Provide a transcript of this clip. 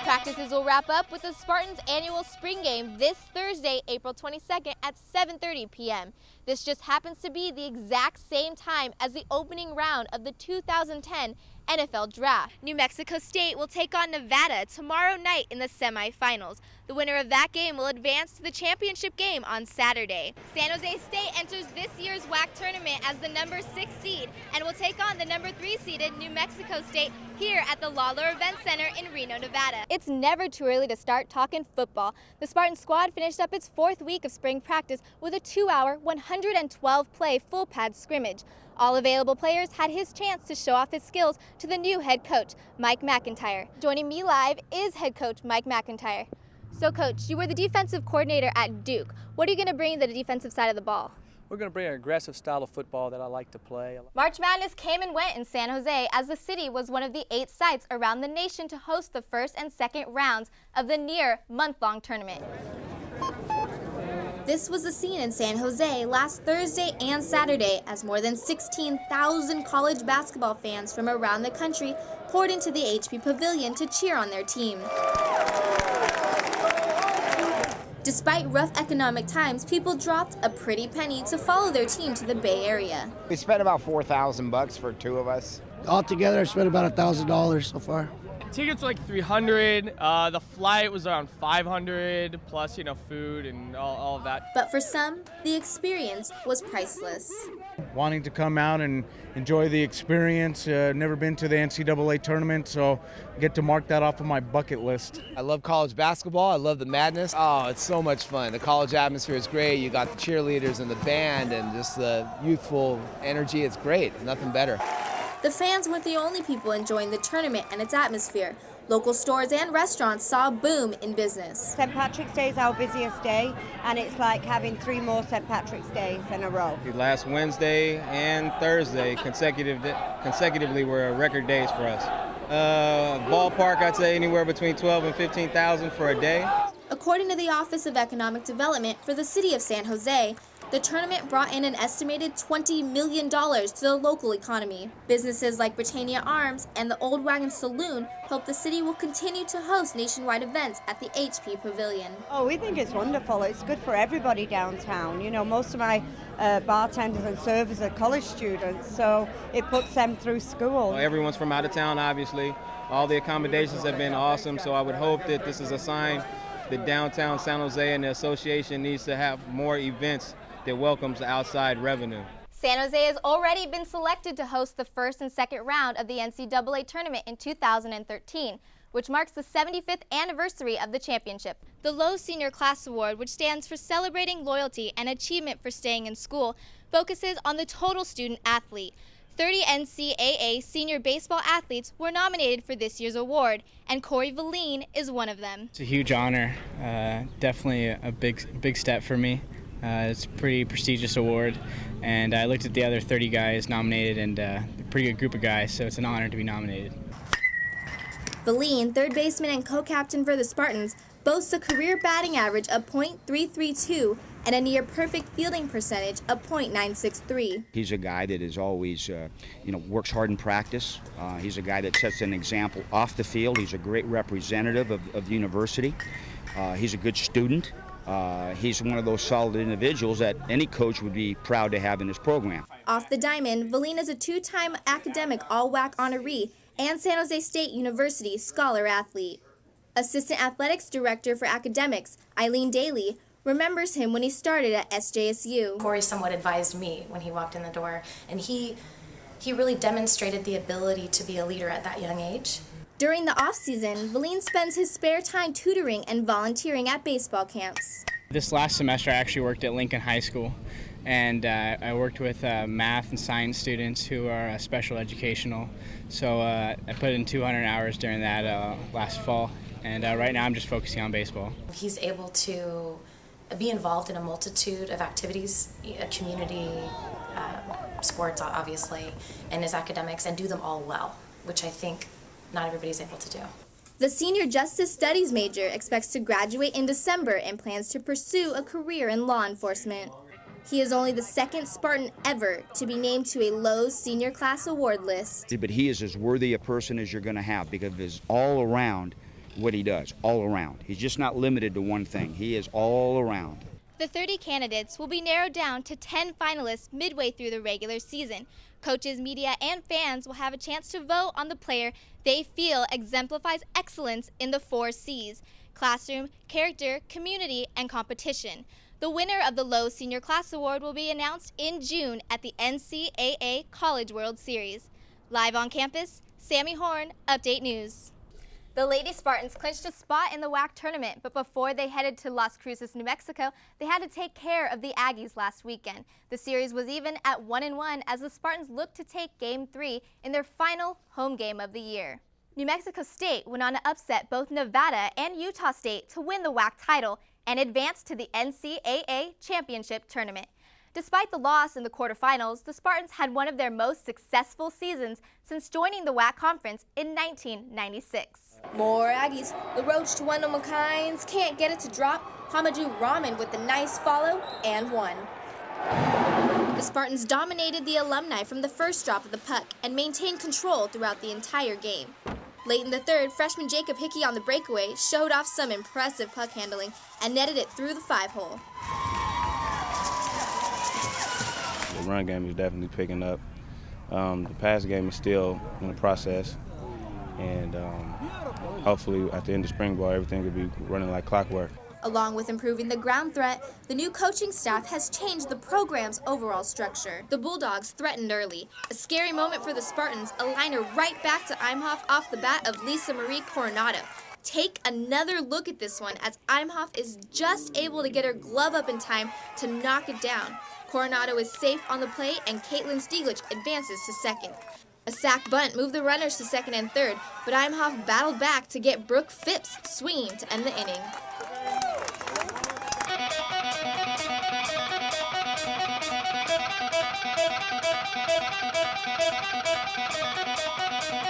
Practices will wrap up with the Spartans' annual spring game this Thursday, April 22nd at 7:30 p.m. This just happens to be the exact same time as the opening round of the 2010 NFL Draft. New Mexico State will take on Nevada tomorrow night in the semifinals. The winner of that game will advance to the championship game on Saturday. San Jose State enters this year's WAC tournament as the number 6 seed and will take on the number 3 seeded New Mexico State here at the Lawler Event Center in Reno, Nevada. It's never too early to start talking football. The Spartan squad finished up its 4th week of spring practice with a 2-hour, 112-play full pad scrimmage. All available players had his chance to show off his skills to the new head coach, Mike McIntyre. Joining me live is head coach Mike McIntyre. So coach, you were the defensive coordinator at Duke. What are you going to bring to the defensive side of the ball? We're going to bring an aggressive style of football that I like to play. March Madness came and went in San Jose as the city was one of the 8 sites around the nation to host the first and second rounds of the near month-long tournament. This was the scene in San Jose last Thursday and Saturday as more than 16,000 college basketball fans from around the country poured into the HP Pavilion to cheer on their team. Despite rough economic times, people dropped a pretty penny to follow their team to the Bay Area. We spent about $4,000 for 2 of us. Altogether, I spent about $1,000 so far. Tickets were like $300. The flight was around $500 plus, food and all of that. But for some, the experience was priceless. Wanting to come out and enjoy the experience. Never been to the NCAA tournament, so get to mark that off of my bucket list. I love college basketball. I love the madness. Oh, it's so much fun. The college atmosphere is great. You got the cheerleaders and the band and just the youthful energy. It's great. Nothing better. The fans weren't the only people enjoying the tournament and its atmosphere. Local stores and restaurants saw a boom in business. St. Patrick's Day is our busiest day, and it's like having 3 more St. Patrick's Days in a row. Last Wednesday and Thursday consecutively were record days for us. Ballpark, I'd say anywhere between 12 and 15,000 for a day. According to the Office of Economic Development for the city of San Jose, the tournament brought in an estimated $20 million to the local economy. Businesses like Britannia Arms and the Old Wagon Saloon hope the city will continue to host nationwide events at the HP Pavilion. Oh, we think it's wonderful. It's good for everybody downtown. Most of my bartenders and servers are college students, so it puts them through school. Everyone's from out of town, obviously. All the accommodations have been awesome, so I would hope that this is a sign that downtown San Jose and the association needs to have more events that welcomes outside revenue. San Jose has already been selected to host the first and second round of the NCAA tournament in 2013, which marks the 75th anniversary of the championship. The Low Senior Class Award, which stands for Celebrating Loyalty and Achievement for Staying in School, focuses on the total student athlete. 30 NCAA senior baseball athletes were nominated for this year's award, and Corey Valine is one of them. It's a huge honor, definitely a big step for me. It's a pretty prestigious award, and I looked at the other 30 guys nominated, and a pretty good group of guys, so it's an honor to be nominated. Valine, third baseman and co-captain for the Spartans, boasts a career batting average of .332 and a near-perfect fielding percentage of .963. He's a guy that is always, works hard in practice. He's a guy that sets an example off the field. He's a great representative of the university. He's a good student. He's one of those solid individuals that any coach would be proud to have in his program. Off the diamond, Valine is a 2-time academic all-WAC honoree and San Jose State University scholar athlete. Assistant Athletics Director for Academics, Eileen Daly, remembers him when he started at SJSU. Corey somewhat advised me when he walked in the door, and he really demonstrated the ability to be a leader at that young age. During the off-season, Valine spends his spare time tutoring and volunteering at baseball camps. This last semester I actually worked at Lincoln High School, and I worked with math and science students who are special educational. So I put in 200 hours during that last fall, and right now I'm just focusing on baseball. He's able to be involved in a multitude of activities, community, sports obviously, and his academics, and do them all well, which I think not everybody's able to do. The senior justice studies major expects to graduate in December and plans to pursue a career in law enforcement. He is only the second Spartan ever to be named to a Lowe's senior class award list. But he is as worthy a person as you're going to have because of his all-around what he does, all around. He's just not limited to one thing. He is all around. The 30 candidates will be narrowed down to 10 finalists midway through the regular season. Coaches, media, and fans will have a chance to vote on the player they feel exemplifies excellence in the 4 C's: classroom, character, community, and competition. The winner of the Low Senior Class Award will be announced in June at the NCAA College World Series. Live on campus, Sami Horn, Update News. The Lady Spartans clinched a spot in the WAC tournament, but before they headed to Las Cruces, New Mexico, they had to take care of the Aggies last weekend. The series was even at 1-1 as the Spartans looked to take Game 3 in their final home game of the year. New Mexico State went on to upset both Nevada and Utah State to win the WAC title and advance to the NCAA Championship Tournament. Despite the loss in the quarterfinals, the Spartans had one of their most successful seasons since joining the WAC conference in 1996. More Aggies. LaRoche to one of McKines can't get it to drop. Hamadou Rahman with the nice follow and one. The Spartans dominated the alumni from the first drop of the puck and maintained control throughout the entire game. Late in the third, freshman Jacob Hickey on the breakaway showed off some impressive puck handling and netted it through the 5-hole. The run game is definitely picking up. The pass game is still in the process, and hopefully at the end of spring ball, everything will be running like clockwork. Along with improving the ground threat, the new coaching staff has changed the program's overall structure. The Bulldogs threatened early. A scary moment for the Spartans, a liner right back to Imhoff off the bat of Lisa Marie Coronado. Take another look at this one as Imhoff is just able to get her glove up in time to knock it down. Coronado is safe on the play and Caitlin Stieglitz advances to second. A sack bunt moved the runners to second and third, but Imhoff battled back to get Brooke Phipps swinging to end the inning.